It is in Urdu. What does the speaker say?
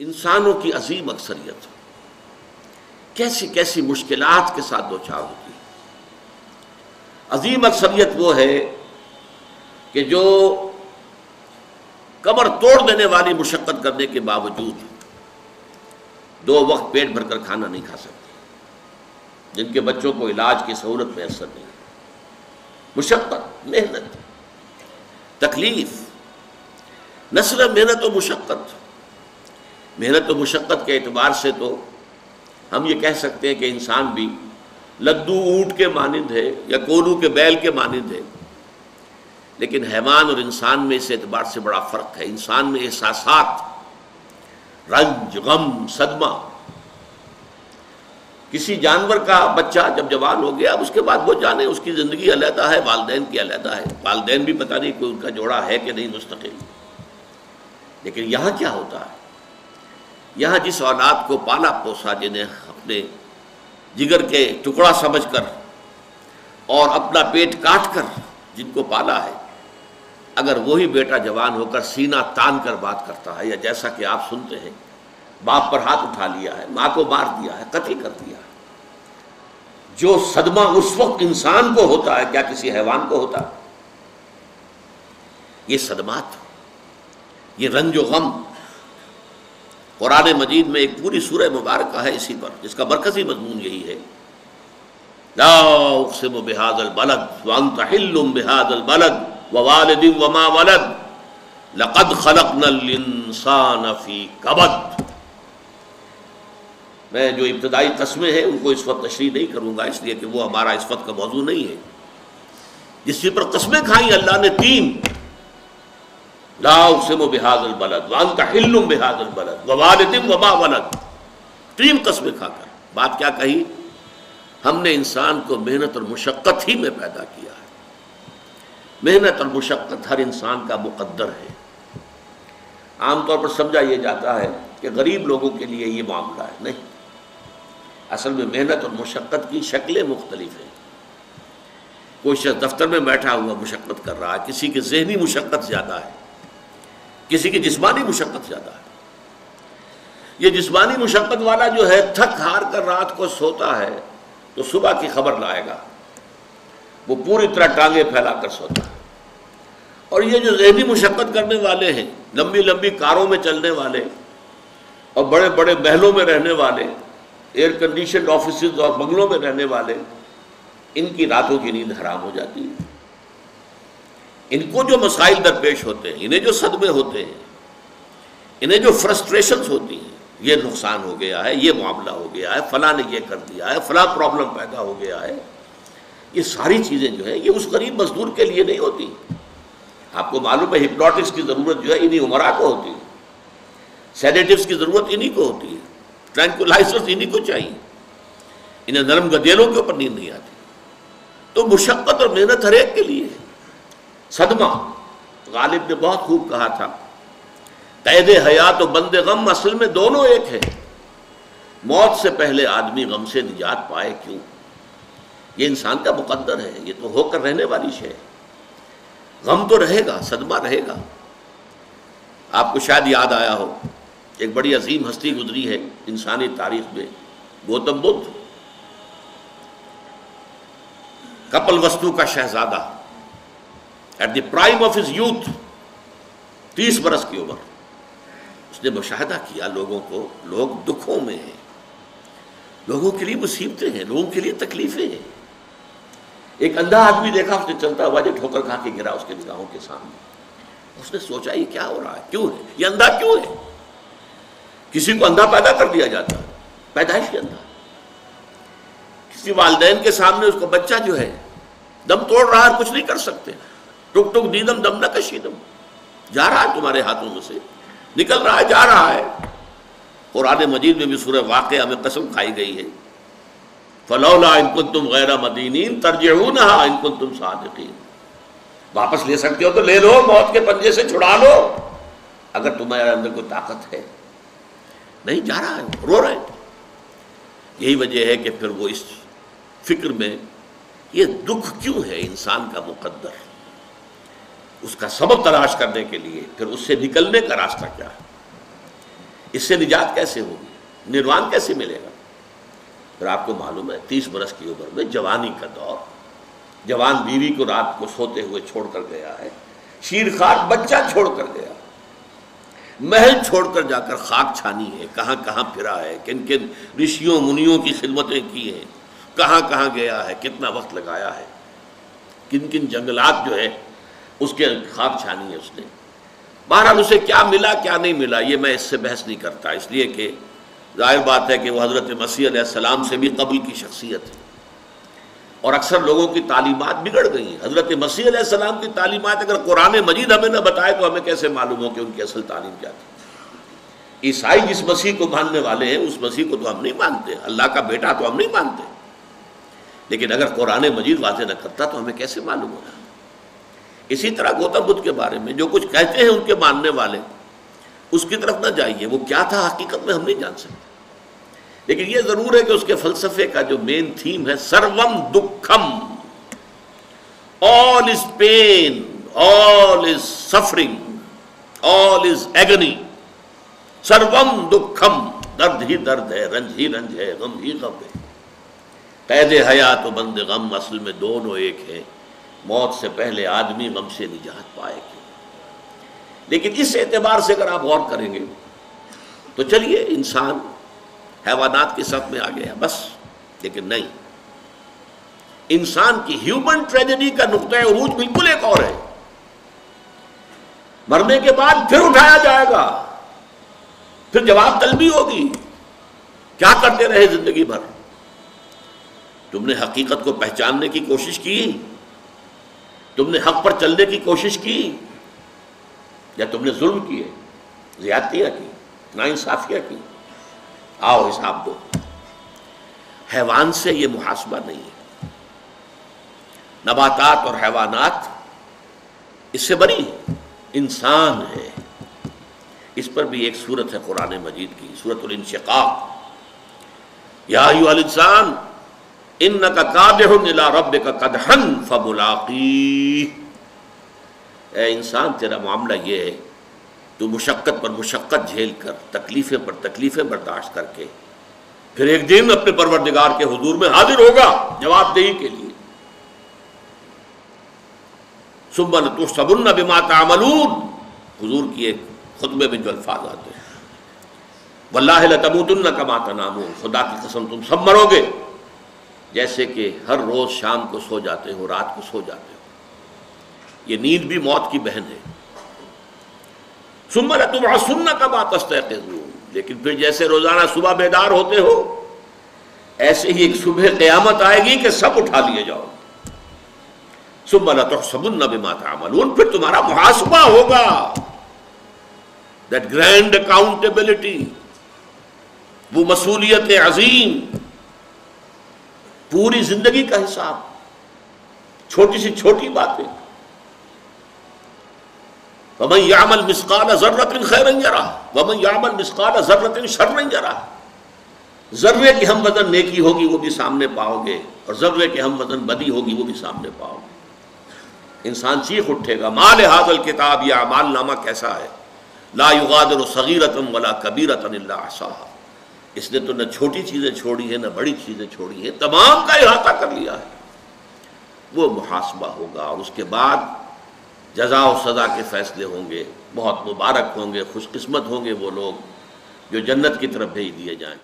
انسانوں کی عظیم اکثریت کیسی کیسی مشکلات کے ساتھ دوچار ہوتی ہے۔ عظیم اکثریت وہ ہے کہ جو کمر توڑ دینے والی مشقت کرنے کے باوجود 2 وقت پیٹ بھر کر کھانا نہیں کھا سکتی، جن کے بچوں کو علاج کی سہولت میسر نہیں، مشقت، محنت، تکلیف، نہ صرف محنت و مشقت، محنت و مشقت کے اعتبار سے تو ہم یہ کہہ سکتے ہیں کہ انسان بھی لدو اونٹ کے مانند ہے یا کولو کے بیل کے مانند ہے، لیکن حیوان اور انسان میں اس اعتبار سے بڑا فرق ہے۔ انسان میں احساسات، رنج، غم، صدمہ، کسی جانور کا بچہ جب جوان ہو گیا اب اس کے بعد وہ جانے اس کی زندگی علیحدہ ہے، والدین کی علیحدہ ہے، والدین بھی پتہ نہیں کوئی ان کا جوڑا ہے کہ نہیں مستقل۔ لیکن یہاں کیا ہوتا ہے؟ یہاں جس اولاد کو پالا پوسا، جنہیں اپنے جگر کے ٹکڑا سمجھ کر اور اپنا پیٹ کاٹ کر جن کو پالا ہے، اگر وہی بیٹا جوان ہو کر سینہ تان کر بات کرتا ہے، یا جیسا کہ آپ سنتے ہیں باپ پر ہاتھ اٹھا لیا ہے، ماں کو مار دیا ہے، قتل کر دیا ہے، جو صدمہ اس وقت انسان کو ہوتا ہے کیا کسی حیوان کو ہوتا ہے؟ یہ صدمات، یہ رنج و غم، قرآن مجید میں ایک پوری سورہ مبارکہ ہے اسی پر، جس کا مرکزی مضمون یہی ہے، لا اقسم بہذا البلد وانت حل بہذا البلد ووالد وما ولد لقد خلقنا الانسان فی کبد۔ میں جو ابتدائی قسمیں ہیں ان کو اس وقت تشریح نہیں کروں گا، اس لیے کہ وہ ہمارا اس وقت کا موضوع نہیں ہے۔ جس پر قسمیں کھائیں اللہ نے 3، لا اقسم بہذا البلد وانت حل بہذا البلد ووالد وما ولد، 3 قسمیں کھا کر بات کیا کہی؟ ہم نے انسان کو محنت اور مشقت ہی میں پیدا کیا ہے۔ محنت اور مشقت ہر انسان کا مقدر ہے۔ عام طور پر سمجھا یہ جاتا ہے کہ غریب لوگوں کے لیے یہ معاملہ ہے، نہیں، اصل میں محنت اور مشقت کی شکلیں مختلف ہیں۔ کوئی شخص دفتر میں بیٹھا ہوا مشقت کر رہا ہے، کسی کی ذہنی مشقت زیادہ ہے، کسی کی جسمانی مشقت زیادہ ہے۔ یہ جسمانی مشقت والا جو ہے تھک ہار کر رات کو سوتا ہے تو صبح کی خبر لائے گا، وہ پوری طرح ٹانگیں پھیلا کر سوتا ہے۔ اور یہ جو ذہنی مشقت کرنے والے ہیں، لمبی لمبی کاروں میں چلنے والے اور بڑے بڑے محلوں میں رہنے والے، ایئر کنڈیشنڈ آفیسز اور بنگلوں میں رہنے والے، ان کی راتوں کی نیند حرام ہو جاتی ہے۔ ان کو جو مسائل درپیش ہوتے ہیں، انہیں جو صدمے ہوتے ہیں، انہیں جو فرسٹریشنز ہوتی ہیں، یہ نقصان ہو گیا ہے، یہ معاملہ ہو گیا ہے، فلاں نے یہ کر دیا ہے، فلاں پرابلم پیدا ہو گیا ہے، یہ ساری چیزیں جو ہیں یہ اس غریب مزدور کے لیے نہیں ہوتی۔ آپ کو معلوم ہے ہپنوٹکس کی ضرورت جو ہے انہی عمرا کو ہوتی ہے، سیڈیٹیوز کی ضرورت انہی کو ہوتی ہے، ٹرینکولائزرز انہی کو چاہیے، انہیں نرم گدیلوں کے اوپر نیند نہیں آتی۔ تو مشقت اور محنت ہر ایک کے لیے ہے۔ صدمہ، غالب نے بہت خوب کہا تھا، قید حیات و بند غم اصل میں دونوں ایک ہیں۔ موت سے پہلے آدمی غم سے نجات پائے کیوں؟ یہ انسان کا مقدر ہے، یہ تو ہو کر رہنے والی شے ہے۔ غم تو رہے گا، صدمہ رہے گا۔ آپ کو شاید یاد آیا ہو، ایک بڑی عظیم ہستی گزری ہے انسانی تاریخ میں، گوتم بدھ، کپل وستو کا شہزادہ، at the prime of his youth, 30 برس کی عمر، اس نے مشاہدہ کیا لوگوں کو، لوگ دکھوں میں ہیں، لوگوں کے لیے مصیبتیں ہیں، لوگوں کے لیے تکلیفیں ہیں۔ ایک اندھا آدمی دیکھا اس نے چلتا ہوا جو ٹھوکر کھا کے گرا اس کے نگاہوں کے سامنے، اس نے سوچا یہ کیا ہو رہا ہے، کیوں ہے یہ اندھا کیوں ہے؟ کسی کو اندھا پیدا کر دیا جاتا ہے، پیدائشی اندھا۔ کسی والدین کے سامنے اس کو بچہ جو ہے دم توڑ رہا ہے، کچھ نہیں کر سکتے، ٹک ٹک دیدم دم نہ کشیدم، جا رہا ہے تمہارے ہاتھوں میں سے، نکل رہا ہے، جا رہا ہے۔ قرآن مجید میں بھی سورہ واقعہ میں قسم کھائی گئی ہے، فلولا ان کنتم غیر مدینین ترجعونہا ان کنتم صادقین، واپس لے سکتے ہو تو لے لو، موت کے پنجے سے چھڑا لو اگر تمہارے اندر کوئی طاقت ہے۔ نہیں، جا رہا ہے، رو رہے ہیں۔ یہی وجہ ہے کہ پھر وہ اس فکر میں یہ دکھ کیوں ہے انسان کا مقدر، اس کا سبب تلاش کرنے کے لیے پھر اس سے نکلنے کا راستہ کیا ہے۔ اس سے نجات کیسے ہوگی؟ نروان کیسے ملے گا؟ پھر آپ کو معلوم ہے 30 برس کی عمر میں جوانی کا دور، جوان بیوی کو رات کو سوتے ہوئے چھوڑ کر گیا ہے، شیرخوار بچہ چھوڑ کر گیا، محل چھوڑ کر جا کر خاک چھانی ہے، کہاں کہاں پھرا ہے، کن کن رشیوں منیوں کی خدمتیں کی ہیں، کہاں کہاں گیا ہے، کتنا وقت لگایا ہے، کن کن جنگلات جو ہے اس کے خاک چھانی ہے اس نے۔ بہرحال اسے کیا ملا کیا نہیں ملا یہ میں اس سے بحث نہیں کرتا، اس لیے کہ ظاہر بات ہے کہ وہ حضرت مسیح علیہ السلام سے بھی قبل کی شخصیت ہے، اور اکثر لوگوں کی تعلیمات بگڑ گئی ہیں۔ حضرت مسیح علیہ السلام کی تعلیمات اگر قرآن مجید ہمیں نہ بتائے تو ہمیں کیسے معلوم ہو کہ ان کی اصل تعلیم کیا تھی؟ عیسائی جس مسیح کو ماننے والے ہیں اس مسیح کو تو ہم نہیں مانتے، اللہ کا بیٹا تو ہم نہیں مانتے، لیکن اگر قرآن مجید واضح نہ کرتا تو ہمیں کیسے معلوم ہوگا؟ اسی طرح گوتم بدھ کے بارے میں جو کچھ کہتے ہیں ان کے ماننے والے، اس کی طرف نہ جائیے، وہ کیا تھا حقیقت میں ہم نہیں جان سکتے، لیکن یہ ضرور ہے کہ اس کے فلسفے کا جو مین تھیم ہے سروم دکھم، all is pain, all is suffering, all is agony، سروم دکھم، درد ہی درد ہے، رنج ہی رنج ہے، غم ہی غم ہے، قید حیات و بند غم اصل میں دونوں ایک ہیں، موت سے پہلے آدمی غم سے نجات پائے گا۔ لیکن اس اعتبار سے اگر آپ غور کریں گے تو چلیے انسان حیوانات کی صف میں آ گیا بس، لیکن نہیں، انسان کی ہیومن ٹریجڈی کا نقطہ عروج بالکل ایک اور ہے۔ مرنے کے بعد پھر اٹھایا جائے گا، پھر جواب طلبی ہوگی، کیا کرتے رہے زندگی بھر؟ تم نے حقیقت کو پہچاننے کی کوشش کی؟ تم نے حق پر چلنے کی کوشش کی؟ یا تم نے ظلم کیے، زیادتیاں کی، ناانصافیاں کی؟ آؤ حساب دو۔ حیوان سے یہ محاسبہ نہیں ہے، نباتات اور حیوانات اس سے بری ہے، انسان ہے۔ اس پر بھی ایک سورت ہے قرآن مجید کی، سورۃ الانشقاق، یا ایھا الانسان انک کادح الی ربک کدحا فملاقیہ، اے انسان تیرا معاملہ یہ ہے تو مشقت پر مشقت جھیل کر، تکلیفیں پر تکلیفیں برداشت کر کے پھر ایک دن اپنے پروردگار کے حضور میں حاضر ہوگا جواب دہی کے لیے۔ ثم لتحسبن بما تعملون، حضور کی ایک خطبے میں جو الفاظ آتے ہیں، واللہ لتموتن کما تنامون، خدا کی قسم تم سب مرو گے جیسے کہ ہر روز شام کو سو جاتے ہو، رات کو سو جاتے ہو، یہ نیند بھی موت کی بہن ہے۔ ثم لتبعثن کما تستيقظون، لیکن پھر جیسے روزانہ صبح بیدار ہوتے ہو ایسے ہی ایک صبح قیامت آئے گی کہ سب اٹھا لیے جاؤ۔ ثم لتحسبن بما تعملون، پھر تمہارا محاسبہ ہوگا، that grand accountability، وہ مسئولیت عظیم، پوری زندگی کا حساب، چھوٹی سی چھوٹی باتیں۔ وَمَنْ يَعْمَلْ مِثْقَالَ ذَرَّةٍ خَيْرًا يَرَهُ وَمَنْ يَعْمَلْ مِثْقَالَ ذَرَّةٍ شَرًّا يَرَهُ، ذرے کی ہم وزن نیکی ہوگی وہ بھی سامنے پاؤ گے، اور ذرے کی ہم وزن بدی ہوگی وہ بھی سامنے پاؤ گے۔ انسان چیخ اٹھے گا، مَا لِهَٰذَا الْكِتَابِ، یہ اعمال نامہ کیسا ہے، لَا يُغَادِرُ صَغِيرَةً وَلَا كَبِيرَةً إِلَّا أَحْصَاهَا، اس نے تو نہ چھوٹی چیزیں چھوڑی ہیں نہ بڑی چیزیں چھوڑی ہیں، تمام کا احاطہ کر لیا ہے۔ وہ محاسبہ ہوگا، اور اس کے بعد جزا و سزا کے فیصلے ہوں گے، بہت مبارک ہوں گے، خوش قسمت ہوں گے وہ لوگ جو جنت کی طرف بھیج دیے جائیں۔